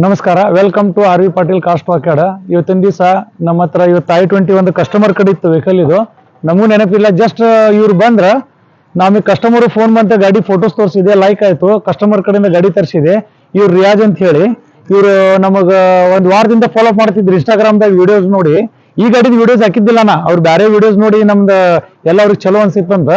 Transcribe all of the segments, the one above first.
ನಮಸ್ಕಾರ, welcome to R V Patil ಕಾಸ್ಟ್ ವಾಕ್ಯಾಡ. ಇವತ್ತಿನ ದಿವಸ ನಮ್ಮ ಹತ್ರ ಇವತ್ತು i20 ಒಂದು ಕಸ್ಟಮರ್ ಕಡೆ ಇತ್ತು ವೆಹಿಕಲ್. ಇದು ನಮಗೂ ನೆನಪಿಲ್ಲ, ಜಸ್ಟ್ ಇವ್ರು ಬಂದ್ರ ನಮಗೆ ಕಸ್ಟಮರ್ ಫೋನ್ ಬಂತ, ಗಾಡಿ ಫೋಟೋಸ್ ತೋರಿಸಿದೆ, ಲೈಕ್ ಆಯ್ತು, ಕಸ್ಟಮರ್ ಕಡೆಯಿಂದ ಗಾಡಿ ತರಿಸಿದೆ. ಇವ್ರು ರಿಯಾಜ್ ಅಂತ ಹೇಳಿ, ಇವರು ನಮಗ ಒಂದು ವಾರದಿಂದ ಫಾಲೋ ಅಪ್ ಮಾಡ್ತಿದ್ರು ಇನ್ಸ್ಟಾಗ್ರಾಮ್ದಾಗ ವಿಡಿಯೋಸ್ ನೋಡಿ. ಈ ಗಾಡಿದ ವಿಡಿಯೋಸ್ ಹಾಕಿದ್ದಿಲ್ಲ ನಾ, ಅವ್ರು ಬೇರೆ ವಿಡಿಯೋಸ್ ನೋಡಿ ನಮ್ದು ಎಲ್ಲ ಅವ್ರಿಗೆ ಚಲೋ ಅನ್ಸಿತ್ತಂತ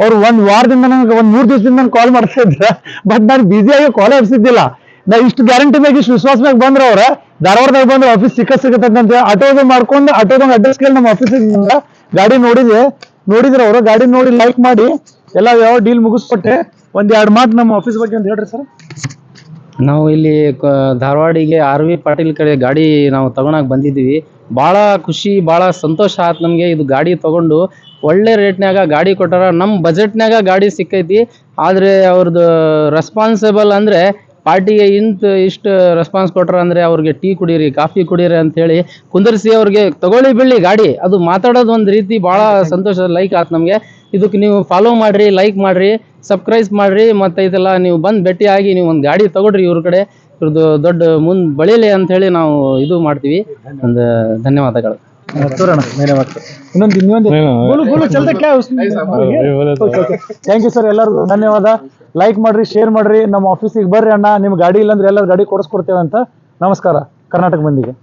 ಅವ್ರು ಒಂದ್ ವಾರದಿಂದ ನನಗೆ ಒಂದ್ 3 ದಿವಸದಿಂದ ನಾನು ಕಾಲ್ ಮಾಡ್ತಾ ಇದ್ರ. ಬಟ್ ನಾನು ಬಿಸಿಯಾಗಿ ಕಾಲ್ ಹರಿಸಿದ್ದಿಲ್ಲ. ನಾ ಇಷ್ಟು ಗ್ಯಾರಂಟಿ ಮ್ಯಾಗ ಇಷ್ಟು ವಿಶ್ವಾಸದಾಗ ಬಂದ್ರ ಅವ್ರ ಧಾರವಾಡದಾಗ ಬಂದ್ರೆ ಆಫೀಸ್ ಸಿಕ್ಕತ್ತಂತ ಆಟೋದ ಮಾಡ್ಕೊಂಡು ಆಟೋದಾಗ ಅಡ್ರೆಸ್ ಕೇಳಿ ನಮ್ಮ ಆಫೀಸಿಗೆ ಗಾಡಿ ನೋಡಿದ್ರ ಅವರು. ಗಾಡಿ ನೋಡಿ ಲೈಕ್ ಮಾಡಿ ಎಲ್ಲ ಯಾವ ಡೀಲ್ ಮುಗಿಸ್ಕೊಟ್ಟೆ. ಒಂದ್ 2 ಮಾತು ನಮ್ಮ ಆಫೀಸ್ ಬಗ್ಗೆ ಅಂತ ಹೇಳ್ರಿ ಸರ್. ನಾವು ಇಲ್ಲಿ ಧಾರವಾಡಿಗೆ ಆರ್ ವಿ ಪಾಟೀಲ್ ಕಡೆ ಗಾಡಿ ನಾವು ತಗೊಳಕ್ ಬಂದಿದ್ದೀವಿ. ಭಾಳ ಖುಷಿ, ಭಾಳ ಸಂತೋಷ ಆಯ್ತು ನಮಗೆ. ಇದು ಗಾಡಿ ತಗೊಂಡು ಒಳ್ಳೆ ರೇಟ್ನಾಗ ಗಾಡಿ ಕೊಟ್ಟಾರ, ನಮ್ಮ ಬಜೆಟ್ನಾಗ ಗಾಡಿ ಸಿಕ್ಕೈತಿ. ಆದರೆ ಅವ್ರದ್ದು ರೆಸ್ಪಾನ್ಸಿಬಲ್ ಅಂದರೆ ಪಾರ್ಟಿಗೆ ಇಷ್ಟು ರೆಸ್ಪಾನ್ಸ್ ಕೊಟ್ರ ಅಂದರೆ ಅವ್ರಿಗೆ ಟೀ ಕುಡೀರಿ, ಕಾಫಿ ಕುಡೀರಿ ಅಂಥೇಳಿ ಕುಂದರ್ಸಿ ಅವ್ರಿಗೆ ತಗೊಳ್ಳಿ ಬಿಡ್ಲಿ ಗಾಡಿ. ಅದು ಮಾತಾಡೋದು ಒಂದು ರೀತಿ ಭಾಳ ಸಂತೋಷ, ಲೈಕ್ ಆಯ್ತು ನಮಗೆ. ಇದಕ್ಕೆ ನೀವು ಫಾಲೋ ಮಾಡಿರಿ, ಲೈಕ್ ಮಾಡಿರಿ, ಸಬ್ಸ್ಕ್ರೈಬ್ ಮಾಡಿರಿ. ಮತ್ತು ಇದೆಲ್ಲ ನೀವು ಬಂದು ಭೇಟಿಯಾಗಿ ನೀವು ಒಂದು ಗಾಡಿ ತಗೊಳ್ರಿ. ಇವ್ರ ಕಡೆ ಇವ್ರದ್ದು ದೊಡ್ಡ ಮುಂದೆ ಬೆಳೀಲಿ ಅಂಥೇಳಿ ನಾವು ಇದು ಮಾಡ್ತೀವಿ. ಒಂದು ಧನ್ಯವಾದಗಳು. ಥ್ಯಾಂಕ್ ಯು ಸರ್, ಎಲ್ಲರಿಗೂ ಧನ್ಯವಾದ. ಲೈಕ್ ಮಾಡ್ರಿ, ಶೇರ್ ಮಾಡ್ರಿ, ನಮ್ಮ ಆಫೀಸಿಗೆ ಬರ್ರಿ ಅಣ್ಣ, ನಿಮ್ ಗಾಡಿ ಇಲ್ಲಾಂದ್ರೆ ಎಲ್ಲರೂ ಗಾಡಿ ಕೊಡಿಸ್ಕೊಡ್ತೇವೆ ಅಂತ. ನಮಸ್ಕಾರ ಕರ್ನಾಟಕ ಮಂದಿಗೆ.